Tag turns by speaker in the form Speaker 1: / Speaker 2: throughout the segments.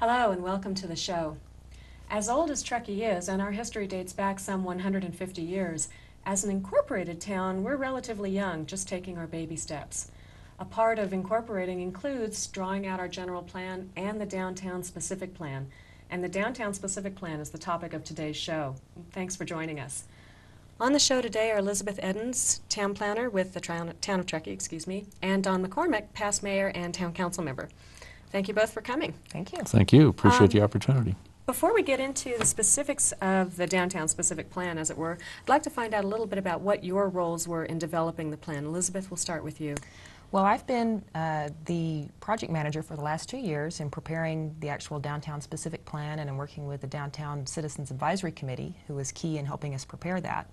Speaker 1: Hello and welcome to the show. As old as Truckee is, and our history dates back some 150 years, as an incorporated town, we're relatively young, just taking our baby steps. A part of incorporating includes drawing out our general plan and the downtown specific plan. And the downtown specific plan is the topic of today's show. Thanks for joining us. On the show today are Elizabeth Eddins, town planner with the town of Truckee, and Don McCormack, past mayor and town council member. Thank you both for coming.
Speaker 2: Thank you.
Speaker 3: Thank you. Appreciate the opportunity.
Speaker 1: Before we get into the specifics of the downtown specific plan, as it were, I'd like to find out a little bit about what your roles were in developing the plan. Elizabeth, we'll start with you.
Speaker 2: Well, I've been the project manager for the last 2 years in preparing the actual downtown specific plan, and I'm working with the Downtown Citizens Advisory Committee, who was key in helping us prepare that.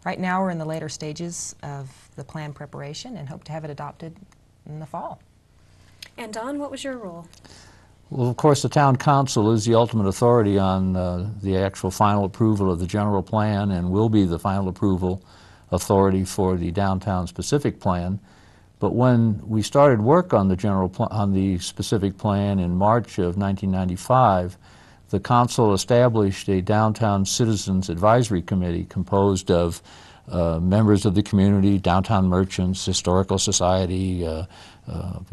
Speaker 2: Right now we're in the later stages of the plan preparation and hope to have it adopted in the fall.
Speaker 1: And Don, what was your role?
Speaker 3: Well, of course, the town council is the ultimate authority on the actual final approval of the general plan and will be the final approval authority for the downtown specific plan. But when we started work on the specific plan in March of 1995, the council established a downtown citizens advisory committee composed of members of the community, downtown merchants, historical society,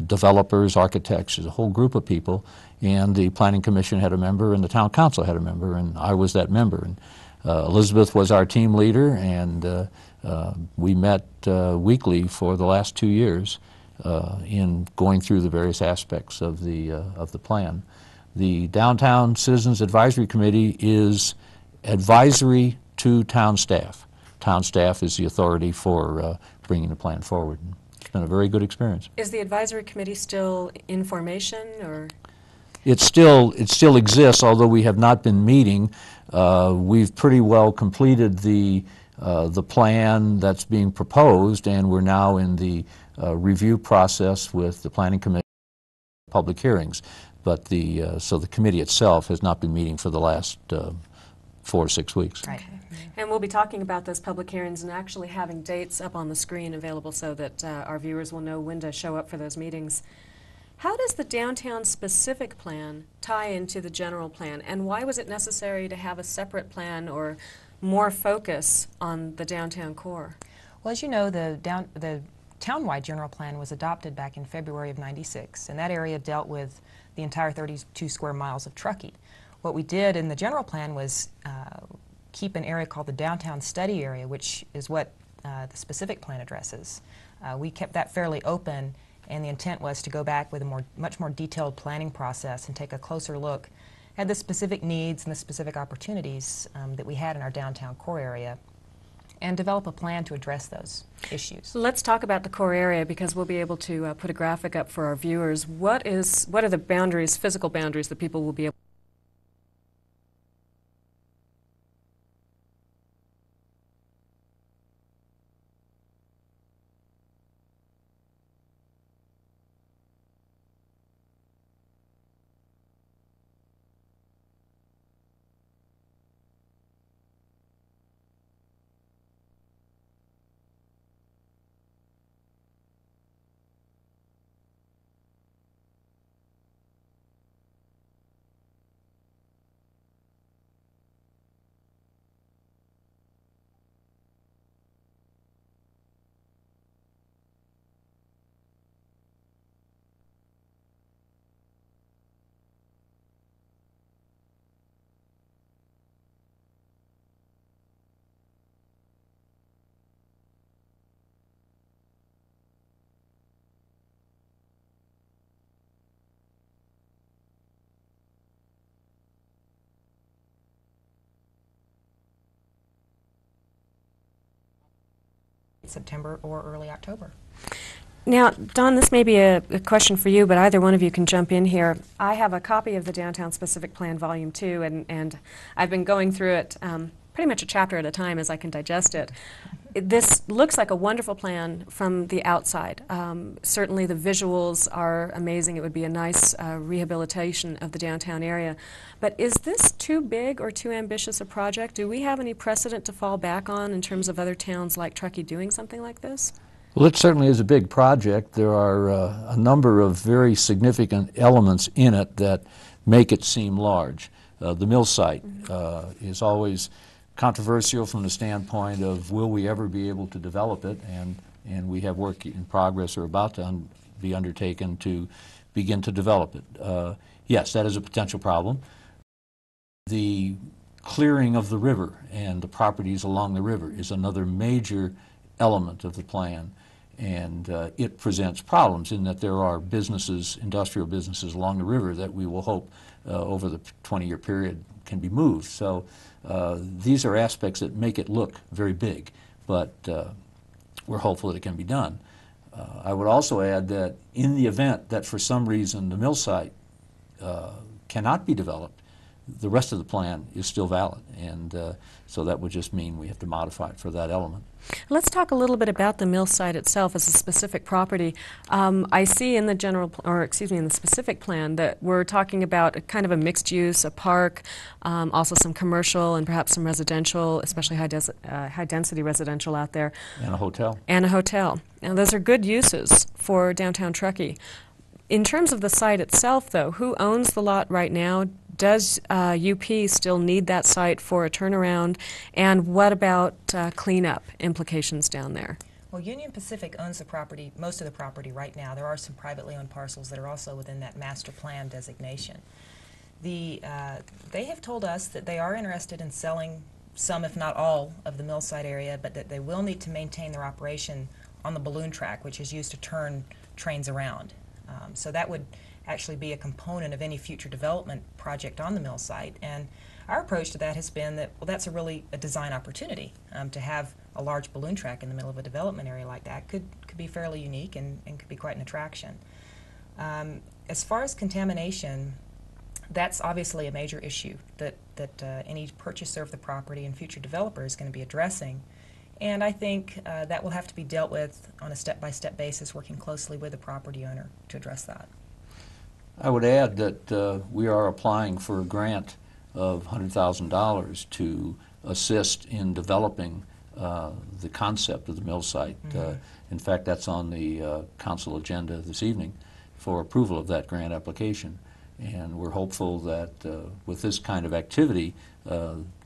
Speaker 3: developers, architects, a whole group of people, and the planning commission had a member and the town council had a member, and I was that member. And Elizabeth was our team leader, and we met weekly for the last 2 years in going through the various aspects of the plan. The Downtown Citizens Advisory Committee is advisory to town staff. Town staff is the authority for bringing the plan forward. It's been a very good experience.
Speaker 1: Is the advisory committee still in formation, or?
Speaker 3: It still exists, although we have not been meeting. We've pretty well completed the plan that's being proposed, and we're now in the review process with the planning commission, public hearings. But so the committee itself has not been meeting for the last 4 to 6 weeks.
Speaker 2: Right.
Speaker 1: Okay. And we'll be talking about those public hearings and actually having dates up on the screen available so that our viewers will know when to show up for those meetings. How does the downtown specific plan tie into the general plan, and why was it necessary to have a separate plan or more focus on the downtown core?
Speaker 2: Well, as you know, the townwide general plan was adopted back in February of '96, and that area dealt with the entire 32 square miles of Truckee. What we did in the general plan was keep an area called the downtown study area, which is what the specific plan addresses. We kept that fairly open, and the intent was to go back with a much more detailed planning process and take a closer look at the specific needs and the specific opportunities that we had in our downtown core area, and develop a plan to address those issues.
Speaker 1: Let's talk about the core area, because we'll be able to put a graphic up for our viewers. What are the boundaries, physical boundaries, that people will be able
Speaker 2: September or early October.
Speaker 1: Now, Don, this may be a question for you, but either one of you can jump in here. I have a copy of the Downtown Specific Plan Volume 2, and I've been going through it pretty much a chapter at a time as I can digest it. This looks like a wonderful plan from the outside. Certainly the visuals are amazing. It would be a nice rehabilitation of the downtown area. But is this too big or too ambitious a project? Do we have any precedent to fall back on in terms of other towns like Truckee doing something like this?
Speaker 3: Well, it certainly is a big project. There are a number of very significant elements in it that make it seem large. The mill site is always controversial from the standpoint of will we ever be able to develop it, and we have work in progress or about to be undertaken to begin to develop it. Yes, that is a potential problem. The clearing of the river and the properties along the river is another major element of the plan, and it presents problems in that there are businesses, industrial businesses along the river that we will hope over the 20-year period can be moved. So these are aspects that make it look very big, but we're hopeful that it can be done. I would also add that in the event that for some reason the mill site cannot be developed, the rest of the plan is still valid, and so that would just mean we have to modify it for that element.
Speaker 1: Let's talk a little bit about the mill site itself as a specific property. I see in the in the specific plan that we're talking about a kind of a mixed use, a park, also some commercial and perhaps some residential, especially high density residential out there.
Speaker 3: And a hotel.
Speaker 1: And a hotel. Now those are good uses for downtown Truckee. In terms of the site itself, though, who owns the lot right now? Does UP still need that site for a turnaround? And what about cleanup implications down there?
Speaker 2: Well, Union Pacific owns the property, most of the property right now. There are some privately owned parcels that are also within that master plan designation. They have told us that they are interested in selling some, if not all, of the mill site area, but that they will need to maintain their operation on the balloon track, which is used to turn trains around. So that would actually be a component of any future development project on the mill site. And our approach to that has been that, well, that's really a design opportunity. To have a large balloon track in the middle of a development area like that could be fairly unique and could be quite an attraction. As far as contamination, that's obviously a major issue that any purchaser of the property and future developer is going to be addressing. And I think that will have to be dealt with on a step-by-step basis, working closely with the property owner to address that.
Speaker 3: I would add that we are applying for a grant of $100,000 to assist in developing the concept of the mill site. In fact, that's on the council agenda this evening for approval of that grant application. And we're hopeful that with this kind of activity,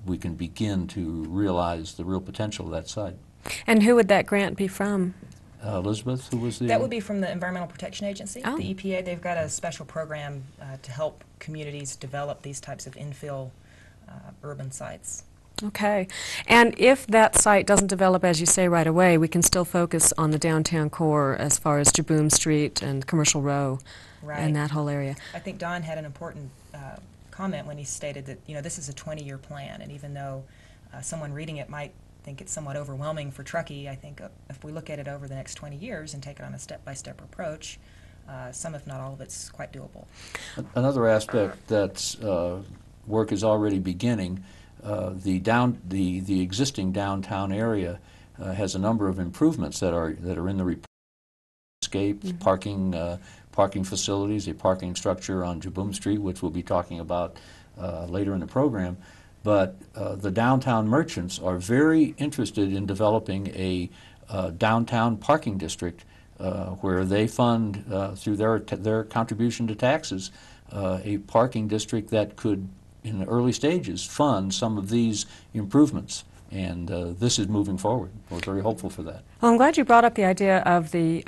Speaker 3: we can begin to realize the real potential of that site.
Speaker 1: And who would that grant be from?
Speaker 3: Elizabeth, who was the...
Speaker 2: That would be from the Environmental Protection Agency,
Speaker 1: Oh.
Speaker 2: the EPA. They've got a special program to help communities develop these types of infill urban sites.
Speaker 1: Okay. And if that site doesn't develop, as you say, right away, we can still focus on the downtown core as far as Jaboom Street and Commercial Row and that whole area.
Speaker 2: I think Don had an important comment when he stated that, you know, this is a 20-year plan, and even though someone reading it might think it's somewhat overwhelming for Truckee, I think if we look at it over the next 20 years and take it on a step-by-step approach, some, if not all of it's quite doable.
Speaker 3: Another aspect that's work is already beginning. The existing downtown area has a number of improvements that are in the report. Parking facilities, a parking structure on Jaboom Street, which we'll be talking about later in the program. But the downtown merchants are very interested in developing a downtown parking district where they fund through their contribution to taxes a parking district that could, in the early stages, fund some of these improvements. And this is moving forward. We're very hopeful for that.
Speaker 1: Well, I'm glad you brought up the idea of the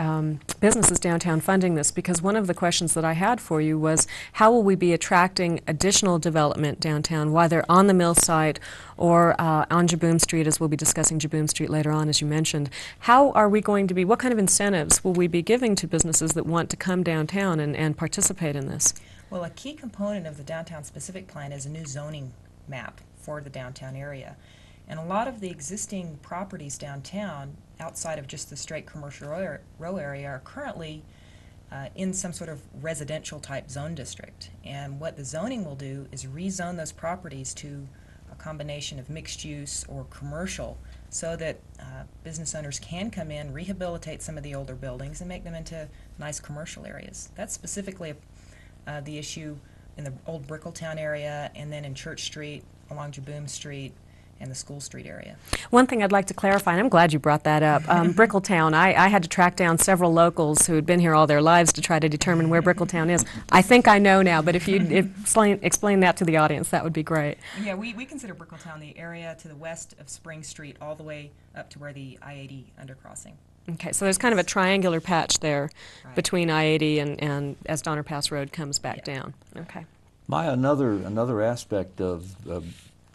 Speaker 1: businesses downtown funding this, because one of the questions that I had for you was how will we be attracting additional development downtown, whether on the mill site or on Jaboom Street, as we'll be discussing Jaboom Street later on, as you mentioned. How are we going to be, what kind of incentives will we be giving to businesses that want to come downtown and participate in this?
Speaker 2: Well, a key component of the downtown specific plan is a new zoning map for the downtown area. And a lot of the existing properties downtown, outside of just the straight commercial row area, are currently in some sort of residential type zone district. And what the zoning will do is rezone those properties to a combination of mixed use or commercial, so that business owners can come in, rehabilitate some of the older buildings, and make them into nice commercial areas. That's specifically the issue in the old Brickletown area, and then in Church Street, along Jaboom Street, and the School Street area.
Speaker 1: One thing I'd like to clarify, and I'm glad you brought that up, Brickletown, I had to track down several locals who had been here all their lives to try to determine where Brickletown is. I think I know now, but if you explain that to the audience, that would be great.
Speaker 2: Yeah, we consider Brickletown the area to the west of Spring Street all the way up to where the I-80 undercrossing.
Speaker 1: Okay, so there's kind of a triangular patch there
Speaker 2: Right.
Speaker 1: between I-80 and as Donner Pass Road comes back
Speaker 2: Yeah.
Speaker 1: down. Okay.
Speaker 3: Maya, another aspect of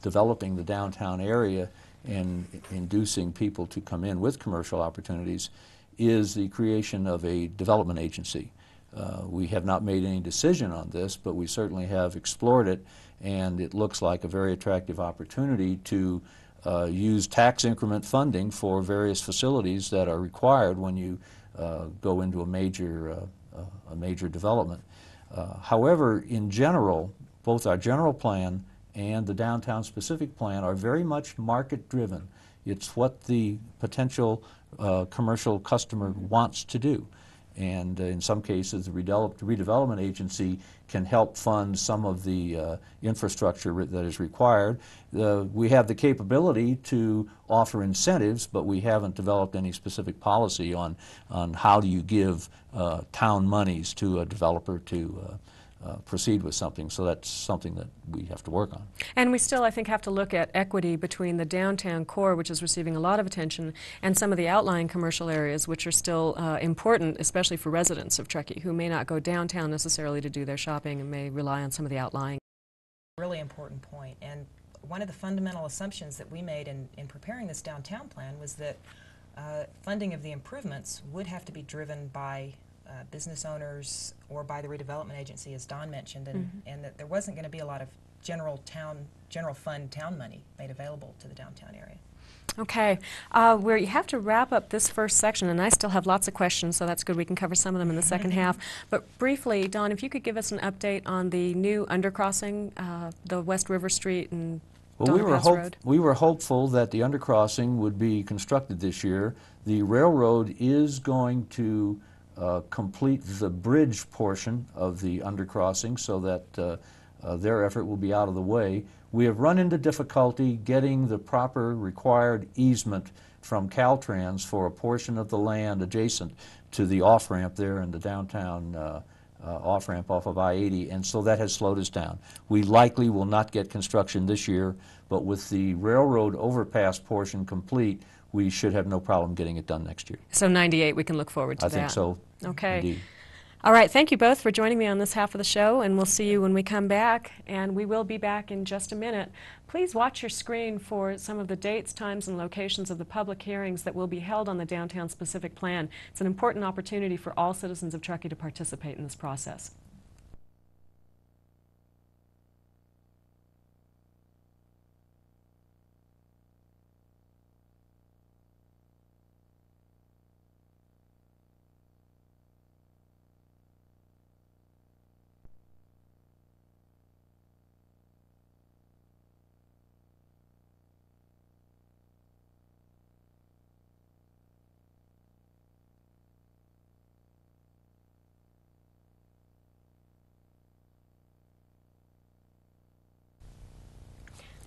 Speaker 3: developing the downtown area and inducing people to come in with commercial opportunities is the creation of a development agency. We have not made any decision on this, but we certainly have explored it, and it looks like a very attractive opportunity to use tax increment funding for various facilities that are required when you go into a major development. However, in general, both our general plan and the downtown specific plan are very much market driven. It's what the potential commercial customer wants to do. And in some cases, the redevelopment agency can help fund some of the infrastructure that is required. We have the capability to offer incentives, but we haven't developed any specific policy on how do you give town monies to a developer to proceed with something. So that's something that we have to work on.
Speaker 1: And we still, I think, have to look at equity between the downtown core, which is receiving a lot of attention, and some of the outlying commercial areas, which are still important, especially for residents of Truckee, who may not go downtown necessarily to do their shopping and may rely on some of the outlying.
Speaker 2: Really important point. And one of the fundamental assumptions that we made in preparing this downtown plan was that funding of the improvements would have to be driven by business owners or by the redevelopment agency, as Don mentioned, and that there wasn't going to be a lot of general fund town money made available to the downtown area.
Speaker 1: Okay, we have to wrap up this first section, and I still have lots of questions, so that's good. We can cover some of them in the second half. But briefly, Don, if you could give us an update on the new undercrossing, the West River Street and Donner Pass Road.
Speaker 3: We were hopeful that the undercrossing would be constructed this year. The railroad is going to complete the bridge portion of the undercrossing so that their effort will be out of the way. We have run into difficulty getting the proper required easement from Caltrans for a portion of the land adjacent to the off-ramp there in the downtown off-ramp off of I-80, and so that has slowed us down. We likely will not get construction this year, but with the railroad overpass portion complete, we should have no problem getting it done next year.
Speaker 1: So 98, we can look forward to that.
Speaker 3: I think so.
Speaker 1: Okay.
Speaker 3: Indeed.
Speaker 1: All right, thank you both for joining me on this half of the show, and we'll see you when we come back, and we will be back in just a minute. Please watch your screen for some of the dates, times, and locations of the public hearings that will be held on the Downtown Specific Plan. It's an important opportunity for all citizens of Truckee to participate in this process.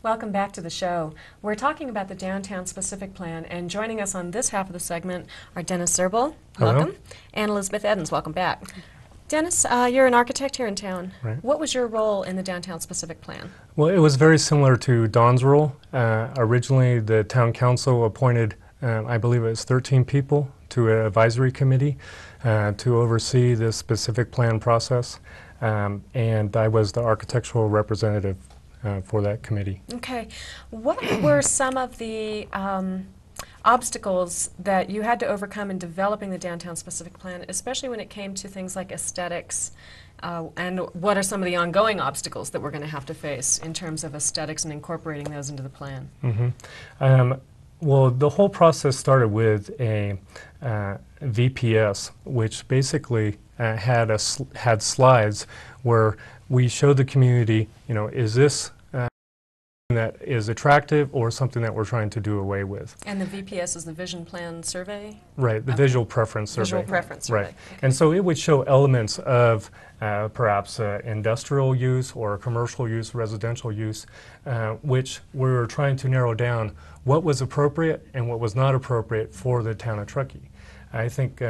Speaker 1: Welcome back to the show. We're talking about the Downtown Specific Plan, and joining us on this half of the segment are Dennis Zirbel, welcome, and Elizabeth Eddins, welcome back. Dennis, you're an architect here in town.
Speaker 4: Right.
Speaker 1: What was your role in the Downtown Specific Plan?
Speaker 4: Well, it was very similar to Don's role. Originally, the town council appointed, I believe it was 13 people to an advisory committee to oversee this specific plan process, and I was the architectural representative for that committee.
Speaker 1: Okay. What were some of the obstacles that you had to overcome in developing the Downtown Specific Plan, especially when it came to things like aesthetics, and what are some of the ongoing obstacles that we're going to have to face in terms of aesthetics and incorporating those into the plan?
Speaker 4: Well, the whole process started with a VPS, which basically had slides where we showed the community, is this that is attractive or something that we're trying to do away with.
Speaker 1: And the VPS is the Vision Plan Survey?
Speaker 4: Right, the
Speaker 1: Okay.
Speaker 4: visual preference survey.
Speaker 1: Visual preference survey.
Speaker 4: Right,
Speaker 1: Okay.
Speaker 4: and so it would show elements of perhaps industrial use or commercial use, residential use, which we were trying to narrow down what was appropriate and what was not appropriate for the town of Truckee. I think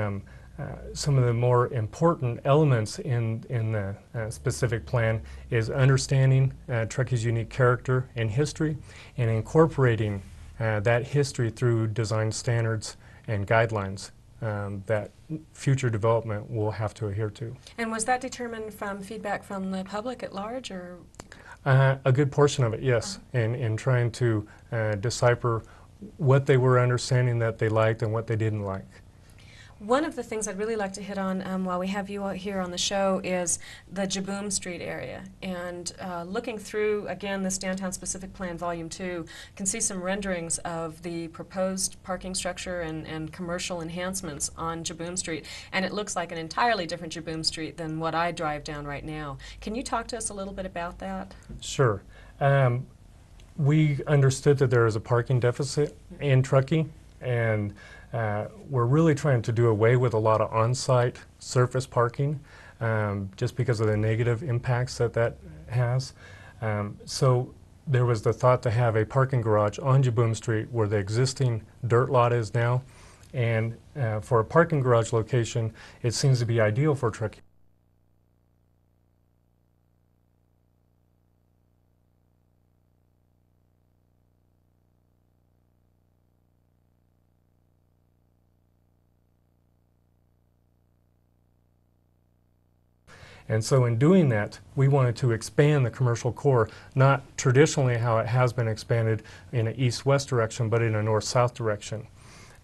Speaker 4: some of the more important elements in the specific plan is understanding Truckee's unique character and history and incorporating that history through design standards and guidelines that future development will have to adhere to.
Speaker 1: And was that determined from feedback from the public at large, or?
Speaker 4: A good portion of it, yes, in trying to decipher what they were understanding that they liked and what they didn't like.
Speaker 1: One of the things I'd really like to hit on while we have you out here on the show is the Jaboom Street area. And looking through, again, this Downtown Specific Plan Volume 2, can see some renderings of the proposed parking structure and commercial enhancements on Jaboom Street. And it looks like an entirely different Jaboom Street than what I drive down right now. Can you talk to us a little bit about that?
Speaker 4: Sure. We understood that there is a parking deficit in Truckee, and we're really trying to do away with a lot of on-site surface parking just because of the negative impacts that has. So there was the thought to have a parking garage on Jaboom Street where the existing dirt lot is now. And for a parking garage location, it seems to be ideal for Truckee. And so in doing that, we wanted to expand the commercial core, not traditionally how it has been expanded in an east-west direction, but in a north-south direction,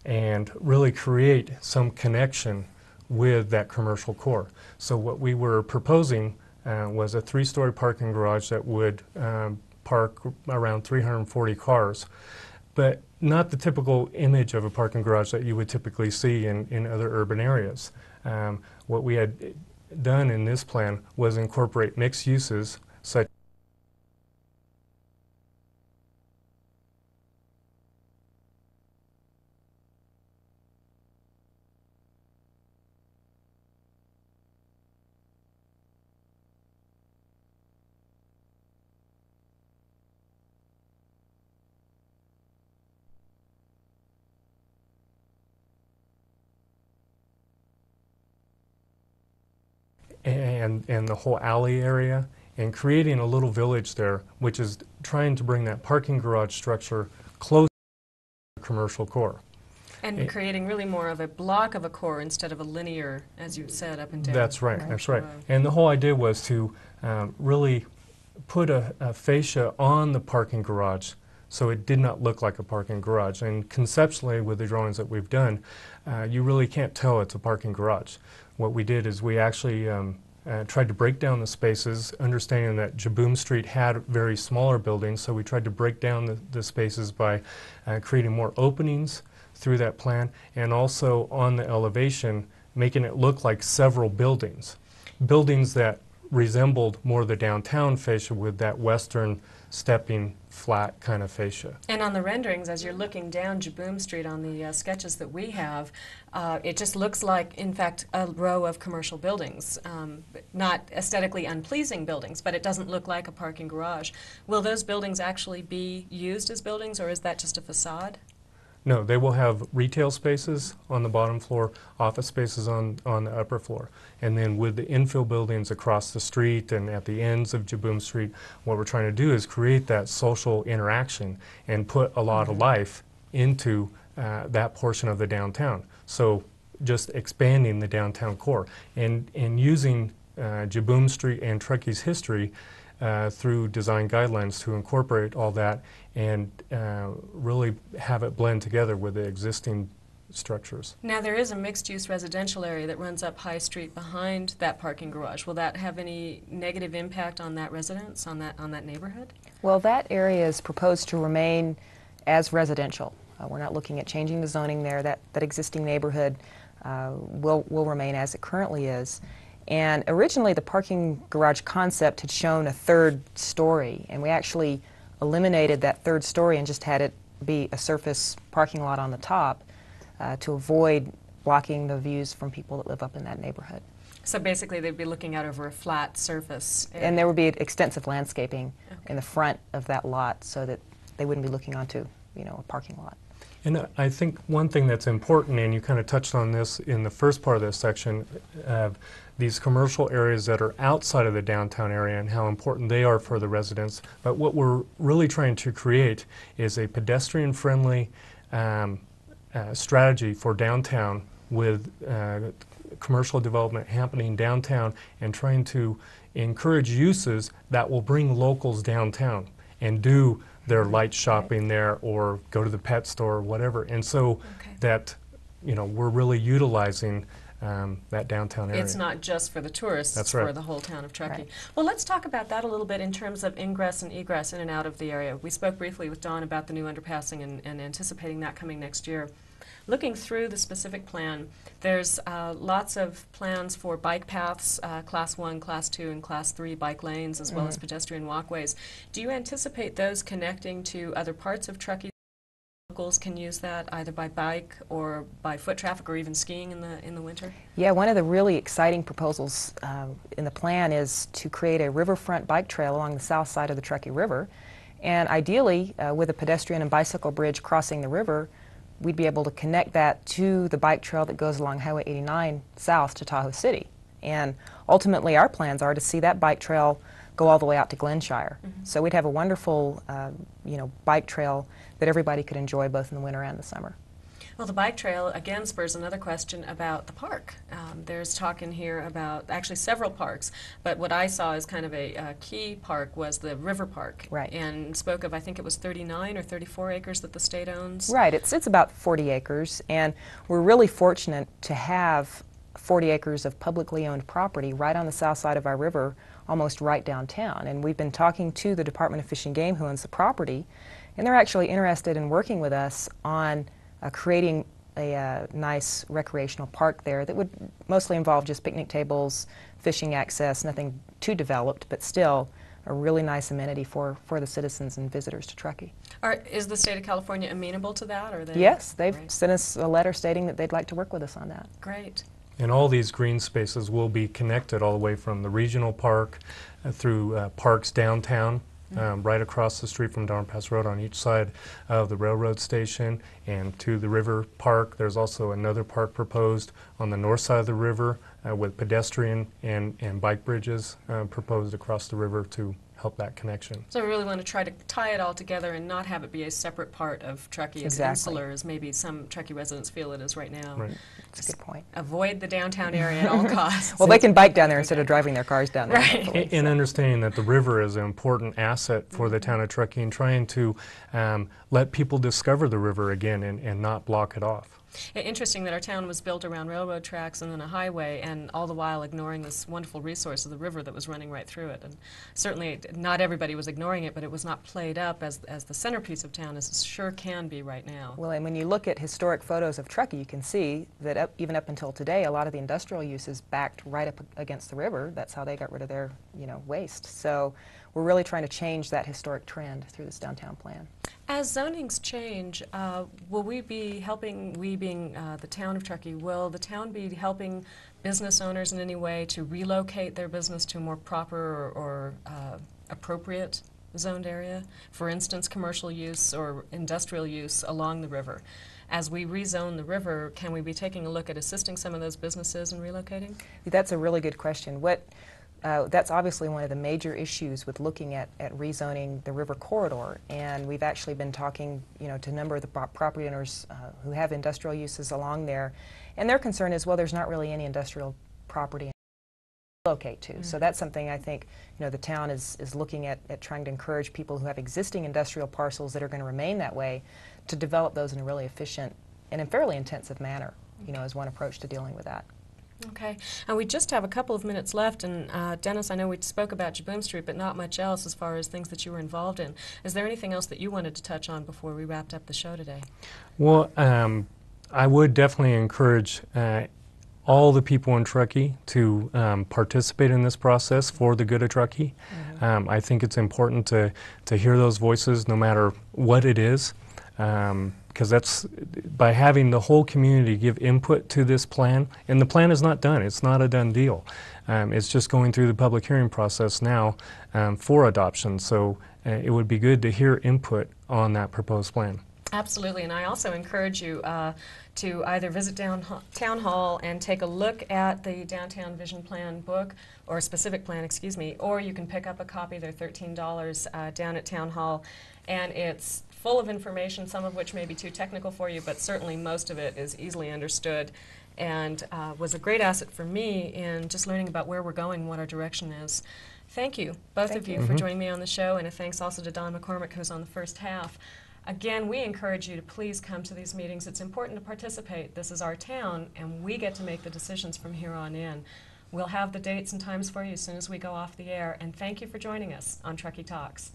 Speaker 4: and really create some connection with that commercial core. So what we were proposing was a 3-story parking garage that would park around 340 cars, but not the typical image of a parking garage that you would typically see in other urban areas. What we had done in this plan was incorporate mixed uses such and the whole alley area, and creating a little village there, which is trying to bring that parking garage structure close to the commercial core.
Speaker 1: And creating really more of a block of a core instead of a linear, as you said, up and down.
Speaker 4: That's right, that's right. And the whole idea was to really put a fascia on the parking garage so it did not look like a parking garage. And conceptually, with the drawings that we've done, you really can't tell it's a parking garage. What we did is we actually tried to break down the spaces, understanding that Jaboom Street had very smaller buildings, so we tried to break down the spaces by creating more openings through that plan, and also on the elevation, making it look like several buildings. Buildings that resembled more the downtown fascia with that western stepping flat kind of fascia.
Speaker 1: And on the renderings, as you're looking down Jaboom Street on the sketches that we have, it just looks like, in fact, a row of commercial buildings. Not aesthetically unpleasing buildings, but it doesn't look like a parking garage. Will those buildings actually be used as buildings, or is that just a facade?
Speaker 4: No, they will have retail spaces on the bottom floor, office spaces on the upper floor. And then with the infill buildings across the street and at the ends of Jaboom Street, what we're trying to do is create that social interaction and put a lot of life into that portion of the downtown. So just expanding the downtown core and using Jaboom Street and Truckee's history through design guidelines to incorporate all that and really have it blend together with the existing structures.
Speaker 1: Now, there is a mixed-use residential area that runs up High Street behind that parking garage. Will that have any negative impact on that residence, on that neighborhood?
Speaker 2: Well, that area is proposed to remain as residential. We're not looking at changing the zoning there. That existing neighborhood will remain as it currently is. And originally, the parking garage concept had shown a 3rd story, and we actually eliminated that third story and just had it be a surface parking lot on the top to avoid blocking the views from people that live up in that neighborhood.
Speaker 1: So basically they'd be looking out over a flat surface area.
Speaker 2: And there would be extensive landscaping
Speaker 1: Okay.
Speaker 2: in the front of that lot so that they wouldn't be looking onto, you know, a parking lot.
Speaker 4: And I think one thing that's important, and you kind of touched on this in the first part of this section, these commercial areas that are outside of the downtown area and how important they are for the residents. But what we're really trying to create is a pedestrian-friendly strategy for downtown with commercial development happening downtown and trying to encourage uses that will bring locals downtown and do their light shopping there or go to the pet store or whatever. And so that, you know, we're really utilizing that downtown area.
Speaker 1: It's not just for the tourists,
Speaker 4: That's
Speaker 1: it's
Speaker 4: right.
Speaker 1: for the whole town of Truckee.
Speaker 2: Right.
Speaker 1: Well, let's talk about that a little bit in terms of ingress and egress in and out of the area. We spoke briefly with Don about the new underpassing and anticipating that coming next year. Looking through the specific plan, there's lots of plans for bike paths, Class 1, Class 2, and Class 3 bike lanes, as well as pedestrian walkways. Do you anticipate those connecting to other parts of Truckee? Locals can use that either by bike or by foot traffic or even skiing in the winter?
Speaker 2: Yeah, one of the really exciting proposals in the plan is to create a riverfront bike trail along the south side of the Truckee River. And ideally, with a pedestrian and bicycle bridge crossing the river, we'd be able to connect that to the bike trail that goes along Highway 89 south to Tahoe City. And ultimately, our plans are to see that bike trail go all the way out to Glenshire. So we'd have a wonderful, you know, bike trail that everybody could enjoy both in the winter and the summer.
Speaker 1: Well, the bike trail, again, spurs another question about the park. There's talk in here about actually several parks, but what I saw as kind of a key park was the River Park.
Speaker 2: Right.
Speaker 1: And spoke of, I think it was 39 or 34 acres that the state owns.
Speaker 2: Right, it's about 40 acres, and we're really fortunate to have 40 acres of publicly owned property right on the south side of our river, almost right downtown. And we've been talking to the Department of Fish and Game, who owns the property, and they're actually interested in working with us on creating a nice recreational park there that would mostly involve just picnic tables, fishing access, nothing too developed, but still a really nice amenity for the citizens and visitors to Truckee.
Speaker 1: Is the state of California amenable to that? Or they
Speaker 2: Yes, they've
Speaker 1: Great.
Speaker 2: sent us a letter stating that they'd like to work with us on that.
Speaker 1: Great.
Speaker 4: And all these green spaces will be connected all the way from the regional park through parks downtown, right across the street from Darn Pass Road on each side of the railroad station, and to the river park. There's also another park proposed on the north side of the river with pedestrian and bike bridges proposed across the river to help that connection.
Speaker 1: So we really want to try to tie it all together and not have it be a separate part of Truckee as
Speaker 2: Exactly.
Speaker 1: insular as maybe some Truckee residents feel it is right now.
Speaker 4: Right.
Speaker 2: That's a good point.
Speaker 1: Avoid the downtown area at all costs.
Speaker 2: Well, they can bike down there instead of driving their cars down there.
Speaker 1: Right.
Speaker 2: hopefully,
Speaker 4: And
Speaker 2: so.
Speaker 4: understanding that the river is an important asset for the town of Truckee, and trying to let people discover the river again and not block it off.
Speaker 1: Interesting that our town was built around railroad tracks and then a highway, and all the while ignoring this wonderful resource of the river that was running right through it. And certainly not everybody was ignoring it, but it was not played up as the centerpiece of town as it sure can be right now.
Speaker 2: Well, and when you look at historic photos of Truckee, you can see that even up until today, a lot of the industrial use is backed right up against the river. That's how they got rid of their, you know, waste. So we're really trying to change that historic trend through this downtown plan.
Speaker 1: As zonings change, will we be helping, we being the town of Truckee, will the town be helping business owners in any way to relocate their business to a more proper or appropriate zoned area? For instance, commercial use or industrial use along the river. As we rezone the river, can we be taking a look at assisting some of those businesses in relocating?
Speaker 2: That's a really good question. That's obviously one of the major issues with looking at rezoning the river corridor, and we've actually been talking, you know, to a number of the property owners who have industrial uses along there, and their concern is, well, there's not really any industrial property to locate to. So that's something I think, you know, the town is looking at trying to encourage people who have existing industrial parcels that are going to remain that way to develop those in a really efficient and in fairly intensive manner, you know, as one approach to dealing with that.
Speaker 1: Okay, and we just have a couple of minutes left, and Dennis, I know we spoke about Jaboom Street, but not much else as far as things that you were involved in. Is there anything else that you wanted to touch on before we wrapped up the show today?
Speaker 4: Well, I would definitely encourage all the people in Truckee to participate in this process for the good of Truckee. I think it's important to hear those voices no matter what it is, because that's by having the whole community give input to this plan, and the plan is not done. It's not a done deal. It's just going through the public hearing process now for adoption. So it would be good to hear input on that proposed plan.
Speaker 1: Absolutely, and I also encourage you to either visit Town Hall and take a look at the Downtown Vision Plan book, or specific plan, excuse me, or you can pick up a copy. They're $13 down at Town Hall, and it's full of information, some of which may be too technical for you, but certainly most of it is easily understood, and was a great asset for me in just learning about where we're going, what our direction is. Thank you, both of you, for joining me on the show, and a thanks also to Don McCormack, who's on the first half. Again, we encourage you to please come to these meetings. It's important to participate. This is our town, and we get to make the decisions from here on in. We'll have the dates and times for you as soon as we go off the air, and thank you for joining us on Truckee Talks.